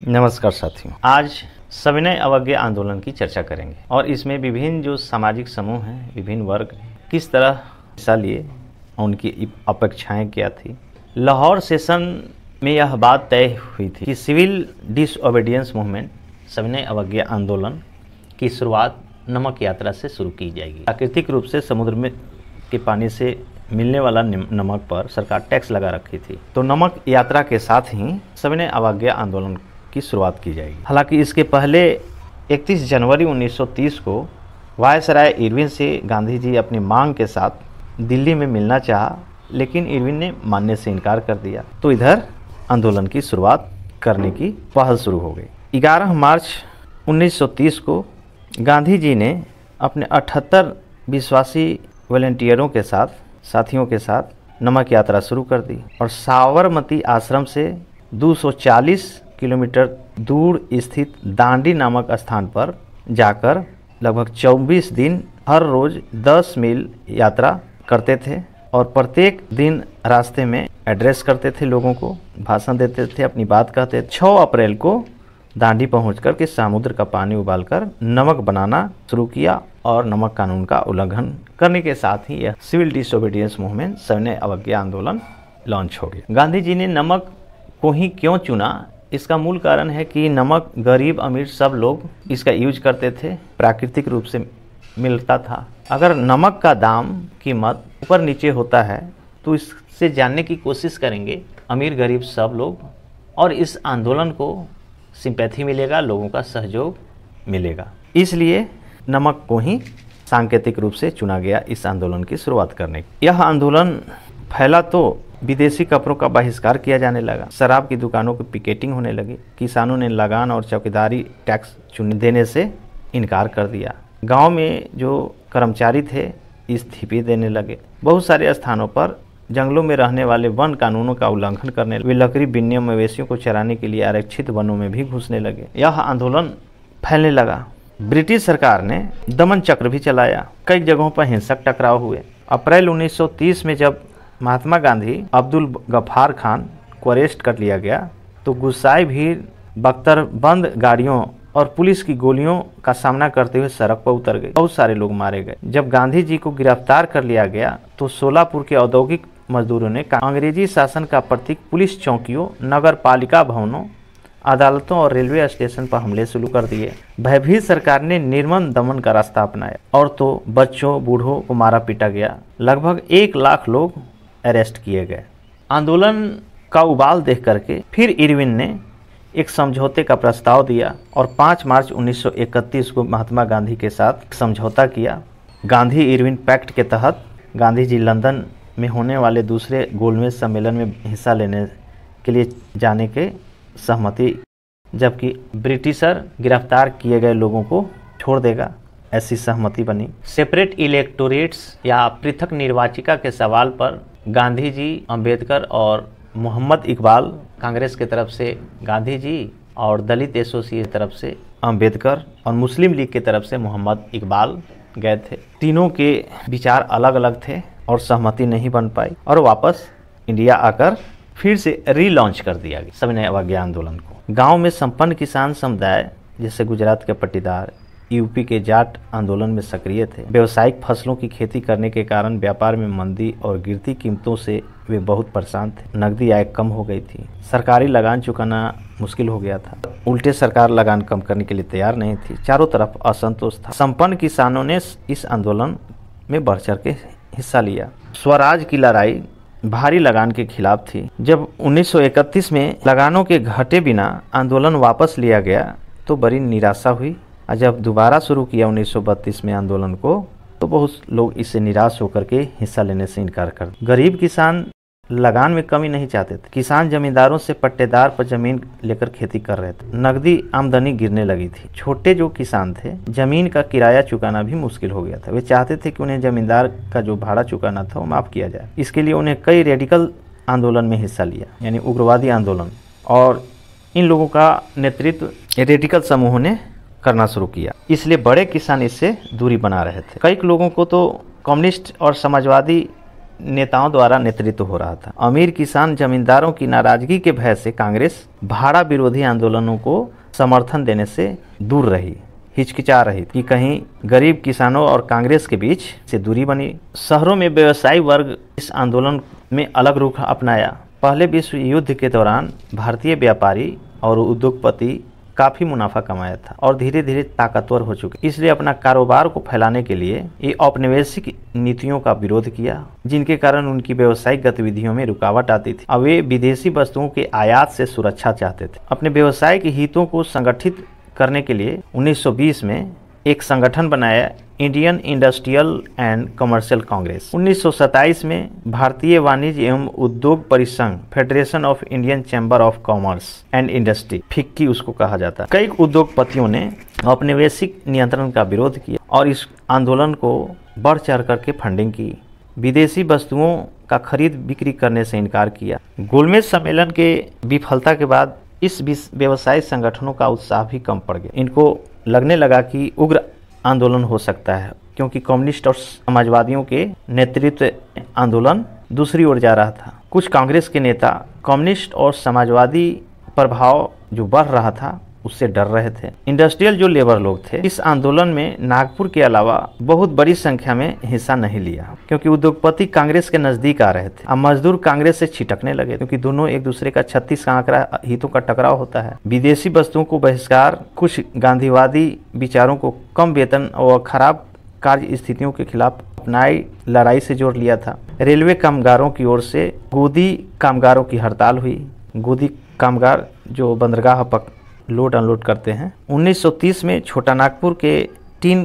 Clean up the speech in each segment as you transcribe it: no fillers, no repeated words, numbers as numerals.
नमस्कार साथियों, आज सविनय अवज्ञा आंदोलन की चर्चा करेंगे और इसमें विभिन्न जो सामाजिक समूह हैं, विभिन्न वर्ग किस तरह हिस्सा लिए, उनकी अपेक्षाएं क्या थी। लाहौर सेशन में यह बात तय हुई थी कि सिविल डिसओबीडियंस मूवमेंट सविनय अवज्ञा आंदोलन की शुरुआत नमक यात्रा से शुरू की जाएगी। प्राकृतिक रूप से समुद्र में के पानी से मिलने वाला नमक पर सरकार टैक्स लगा रखी थी, तो नमक यात्रा के साथ ही सविनय अवज्ञा आंदोलन की शुरुआत की जाएगी। हालांकि इसके पहले 31 जनवरी 1930 को वायसराय इरविन से गांधी जी अपनी मांग के साथ दिल्ली में मिलना चाहा, लेकिन इरविन ने मानने से इनकार कर दिया। तो इधर आंदोलन की शुरुआत करने की पहल शुरू हो गई। 11 मार्च 1930 को गांधी जी ने अपने 78 विश्वासी वॉलंटियरों के साथियों के साथ नमक यात्रा शुरू कर दी और साबरमती आश्रम से 240 किलोमीटर दूर स्थित दांडी नामक स्थान पर जाकर लगभग 24 दिन हर रोज 10 मील यात्रा करते थे और प्रत्येक दिन रास्ते में एड्रेस करते थे, लोगों को भाषण देते थे, अपनी बात कहते थे। 6 अप्रैल को दांडी पहुंचकर के समुद्र का पानी उबालकर नमक बनाना शुरू किया और नमक कानून का उल्लंघन करने के साथ ही यह सिविल डिसओबीडियंस मूवमेंट सविनय अवज्ञा आंदोलन लॉन्च हो गया। गांधी जी ने नमक को ही क्यों चुना, इसका मूल कारण है कि नमक गरीब अमीर सब लोग इसका यूज करते थे, प्राकृतिक रूप से मिलता था। अगर नमक का दाम कीमत ऊपर नीचे होता है तो इससे जानने की कोशिश करेंगे अमीर गरीब सब लोग, और इस आंदोलन को सिंपैथी मिलेगा, लोगों का सहयोग मिलेगा। इसलिए नमक को ही सांकेतिक रूप से चुना गया इस आंदोलन की शुरुआत करने की। यह आंदोलन फैला तो विदेशी कपड़ों का बहिष्कार किया जाने लगा, शराब की दुकानों की पिकेटिंग होने लगी, किसानों ने लगान और चौकीदारी टैक्स देने से इनकार कर दिया, गांव में जो कर्मचारी थे इस्तीफे देने लगे। बहुत सारे स्थानों पर जंगलों में रहने वाले वन कानूनों का उल्लंघन करने, वे लकड़ी बीनने, मवेशियों को चराने के लिए आरक्षित वनों में भी घुसने लगे। यह आंदोलन फैलने लगा। ब्रिटिश सरकार ने दमन चक्र भी चलाया, कई जगहों पर हिंसक टकराव हुए। अप्रैल 1930 में जब महात्मा गांधी अब्दुल गफ्फार खान को अरेस्ट कर लिया गया तो गुस्साए भीड़ बख्तरबंद गाड़ियों और पुलिस की गोलियों का सामना करते हुए सड़क पर उतर गए। बहुत सारे लोग मारे गए। जब गांधी जी को गिरफ्तार कर लिया गया तो सोलापुर के औद्योगिक मजदूरों ने अंग्रेजी शासन का प्रतीक पुलिस चौकियों, नगर पालिका भवनों, अदालतों और रेलवे स्टेशन पर हमले शुरू कर दिए। भयभीत सरकार ने निर्मम दमन का रास्ता अपनाया और तो बच्चों बूढ़ों को मारा पीटा गया। लगभग 1 लाख लोग अरेस्ट किए गए। आंदोलन का उबाल देख करके फिर इरविन ने एक समझौते का प्रस्ताव दिया और 5 मार्च 1931 को महात्मा गांधी के साथ समझौता किया। गांधी इरविन पैक्ट के तहत गांधी जी लंदन में होने वाले दूसरे गोलमेज सम्मेलन में हिस्सा लेने के लिए जाने के सहमति, जबकि ब्रिटिशर गिरफ्तार किए गए लोगों को छोड़ देगा, ऐसी सहमति बनी। सेपरेट इलेक्टोरेट्स या पृथक निर्वाचिका के सवाल पर गांधी जी, अंबेडकर और मोहम्मद इकबाल, कांग्रेस की तरफ से गांधी जी और दलित एसोसिएशन की तरफ से अंबेडकर और मुस्लिम लीग की तरफ से मोहम्मद इकबाल गए थे। तीनों के विचार अलग अलग थे और सहमति नहीं बन पाई और वापस इंडिया आकर फिर से रीलॉन्च कर दिया गया सविनय अवज्ञा आंदोलन को। गांव में संपन्न किसान समुदाय जैसे गुजरात के पट्टीदार, यूपी के जाट आंदोलन में सक्रिय थे। व्यावसायिक फसलों की खेती करने के कारण व्यापार में मंदी और गिरती कीमतों से वे बहुत परेशान थे। नकदी आय कम हो गई थी, सरकारी लगान चुकाना मुश्किल हो गया था। उल्टे सरकार लगान कम करने के लिए तैयार नहीं थी। चारों तरफ असंतोष था। संपन्न किसानों ने इस आंदोलन में बढ़ चढ़ के हिस्सा लिया। स्वराज की लड़ाई भारी लगान के खिलाफ थी। जब 1931 में लगानों के घटे बिना आंदोलन वापस लिया गया तो बड़ी निराशा हुई। और जब दोबारा शुरू किया 1932 में आंदोलन को तो बहुत लोग इससे निराश होकर के हिस्सा लेने से इनकार कर दिया। गरीब किसान लगान में कमी नहीं चाहते थे। किसान जमींदारों से पट्टेदार पर जमीन लेकर खेती कर रहे थे। नकदी आमदनी गिरने लगी थी। छोटे जो किसान थे, जमीन का किराया चुकाना भी मुश्किल हो गया था। वे चाहते थे कि उन्हें जमींदार का जो भाड़ा चुकाना था वो माफ़ किया जाए। इसके लिए उन्हें कई रेडिकल आंदोलन में हिस्सा लिया, यानी उग्रवादी आंदोलन, और इन लोगों का नेतृत्व रेडिकल समूहों ने करना शुरू किया। इसलिए बड़े किसान इससे दूरी बना रहे थे। कई लोगों को तो कम्युनिस्ट और समाजवादी नेताओं द्वारा नेतृत्व हो रहा था। अमीर किसान जमींदारों की नाराजगी के भय से कांग्रेस भाड़ा विरोधी आंदोलनों को समर्थन देने से दूर रही, हिचकिचा रही कि कहीं गरीब किसानों और कांग्रेस के बीच से दूरी बनी। शहरों में व्यवसायी वर्ग इस आंदोलन में अलग रुख अपनाया। पहले विश्व युद्ध के दौरान भारतीय व्यापारी और उद्योगपति काफ़ी मुनाफा कमाया था और धीरे धीरे ताकतवर हो चुके, इसलिए अपना कारोबार को फैलाने के लिए ये औपनिवेशिक नीतियों का विरोध किया, जिनके कारण उनकी व्यावसायिक गतिविधियों में रुकावट आती थी। अब वे विदेशी वस्तुओं के आयात से सुरक्षा चाहते थे। अपने व्यवसाय के हितों को संगठित करने के लिए 1920 में एक संगठन बनाया, Indian industrial and commercial Congress. 1927 में भारतीय वाणिज्य एवं उद्योग परिसंघ, federation of Indian chamber of commerce and industry, FICCI उसको कहा जाता है। कई उद्योगपतियों ने औपनिवेशिक नियंत्रण का विरोध किया और इस आंदोलन को बढ़ चढ़ करके फंडिंग की। विदेशी वस्तुओं का खरीद बिक्री करने से इनकार किया। गोलमेज सम्मेलन के विफलता के बाद इस व्यवसायी संगठनों का उत्साह भी कम पड़ गया। इनको लगने लगा कि उग्र आंदोलन हो सकता है, क्योंकि कम्युनिस्ट और समाजवादियों के नेतृत्व आंदोलन दूसरी ओर जा रहा था। कुछ कांग्रेस के नेता कम्युनिस्ट और समाजवादी प्रभाव जो बढ़ रहा था उससे डर रहे थे। इंडस्ट्रियल जो लेबर लोग थे इस आंदोलन में नागपुर के अलावा बहुत बड़ी संख्या में हिस्सा नहीं लिया, क्योंकि उद्योगपति कांग्रेस के नजदीक आ रहे थे। अब मजदूर कांग्रेस से छिटकने लगे, क्योंकि दोनों एक दूसरे का 36 का आंकड़ा हितों का टकराव होता है। विदेशी वस्तुओं को बहिष्कार, कुछ गांधीवादी विचारों को कम वेतन और खराब कार्य स्थितियों के खिलाफ अपनाई लड़ाई से जोड़ लिया था। रेलवे कामगारों की ओर से गोदी कामगारों की हड़ताल हुई। गोदी कामगार जो बंदरगाह पर लोड अनलोड करते हैं। 1930 में छोटा नागपुर के टीन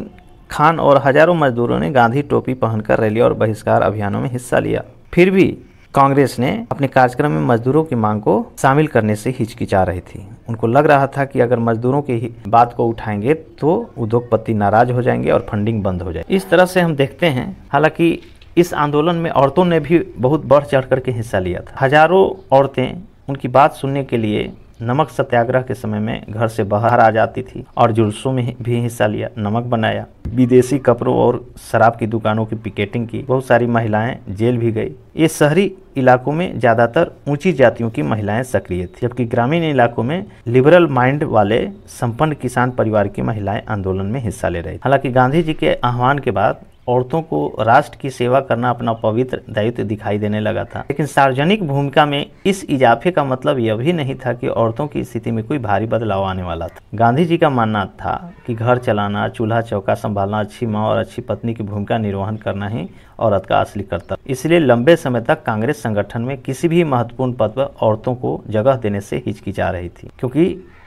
खान और हजारों मजदूरों ने गांधी टोपी पहनकर रैली और बहिष्कार अभियानों में हिस्सा लिया। फिर भी कांग्रेस ने अपने कार्यक्रम में मजदूरों की मांग को शामिल करने से हिचकिचा रही थी। उनको लग रहा था कि अगर मजदूरों की बात को उठाएंगे तो उद्योगपति नाराज हो जाएंगे और फंडिंग बंद हो जाएगी। इस तरह से हम देखते हैं, हालांकि इस आंदोलन में औरतों ने भी बहुत बढ़ चढ़ करके हिस्सा लिया था। हजारों औरतें उनकी बात सुनने के लिए नमक सत्याग्रह के समय में घर से बाहर आ जाती थी और जुलूसों में भी हिस्सा लिया, नमक बनाया, विदेशी कपड़ों और शराब की दुकानों की पिकेटिंग की। बहुत सारी महिलाएं जेल भी गई। ये शहरी इलाकों में ज़्यादातर ऊंची जातियों की महिलाएं सक्रिय थी, जबकि ग्रामीण इलाकों में लिबरल माइंड वाले संपन्न किसान परिवार की महिलाएं आंदोलन में हिस्सा ले रही। हालांकि गांधी जी के आह्वान के बाद औरतों को राष्ट्र की सेवा करना अपना पवित्र दायित्व दिखाई देने लगा था, लेकिन सार्वजनिक भूमिका में इस इजाफे का मतलब यह भी नहीं था कि औरतों की स्थिति में कोई भारी बदलाव आने वाला था। गांधी जी का मानना था कि घर चलाना, चूल्हा चौका संभालना, अच्छी माँ और अच्छी पत्नी की भूमिका निर्वहन करना ही औरत का असली कर्तव्य। इसलिए लंबे समय तक कांग्रेस संगठन में किसी भी महत्वपूर्ण पद पर औरतों को जगह देने से हिचकिचा रही थी, क्योंकि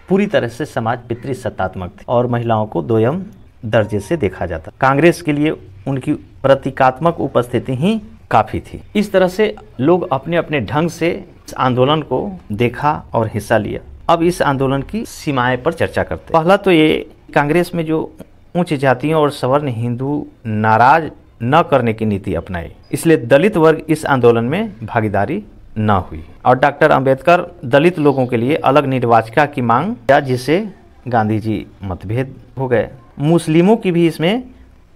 पूरी तरह से समाज पितृसत्तात्मक थी और महिलाओं को दोयम दर्जे से देखा जाता। कांग्रेस के लिए उनकी प्रतीकात्मक उपस्थिति ही काफी थी। इस तरह से लोग अपने अपने ढंग से इस आंदोलन को देखा और हिस्सा लिया। अब इस आंदोलन की सीमाएं पर चर्चा करते हैं। पहला तो ये, कांग्रेस में जो उच्च जातियों और सवर्ण हिंदू नाराज न करने की नीति अपनाई, इसलिए दलित वर्ग इस आंदोलन में भागीदारी न हुई और डॉक्टर अंबेडकर दलित लोगों के लिए अलग निर्वाचिका की मांग किया, जिससे गांधी जी मतभेद हो गए। मुस्लिमों की भी इसमें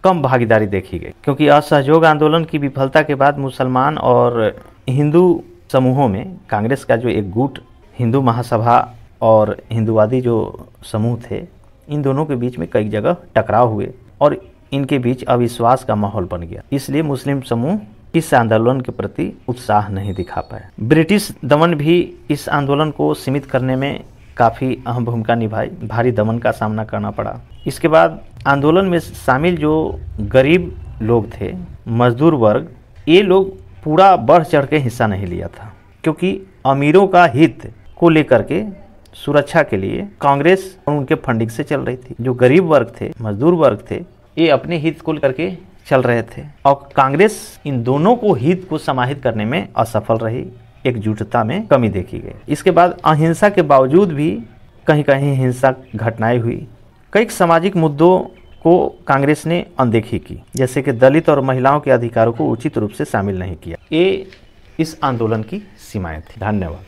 कम भागीदारी देखी गई, क्योंकि असहयोग आंदोलन की विफलता के बाद मुसलमान और हिंदू समूहों में कांग्रेस का जो एक गुट, हिंदू महासभा और हिंदूवादी जो समूह थे, इन दोनों के बीच में कई जगह टकराव हुए और इनके बीच अविश्वास का माहौल बन गया। इसलिए मुस्लिम समूह इस आंदोलन के प्रति उत्साह नहीं दिखा पाए। ब्रिटिश दमन भी इस आंदोलन को सीमित करने में काफ़ी अहम भूमिका निभाई, भारी दमन का सामना करना पड़ा। इसके बाद आंदोलन में शामिल जो गरीब लोग थे, मजदूर वर्ग, ये लोग पूरा बढ़ चढ़ के हिस्सा नहीं लिया था, क्योंकि अमीरों का हित को लेकर के सुरक्षा के लिए कांग्रेस और उनके फंडिंग से चल रही थी। जो गरीब वर्ग थे, मजदूर वर्ग थे, ये अपने हित को लेकर के चल रहे थे और कांग्रेस इन दोनों को हित को समाहित करने में असफल रही, एकजुटता में कमी देखी गई। इसके बाद अहिंसा के बावजूद भी कहीं कहीं हिंसक घटनाएं हुई। कई सामाजिक मुद्दों को कांग्रेस ने अनदेखी की, जैसे कि दलित और महिलाओं के अधिकारों को उचित रूप से शामिल नहीं किया। ये इस आंदोलन की सीमाएं थी। धन्यवाद।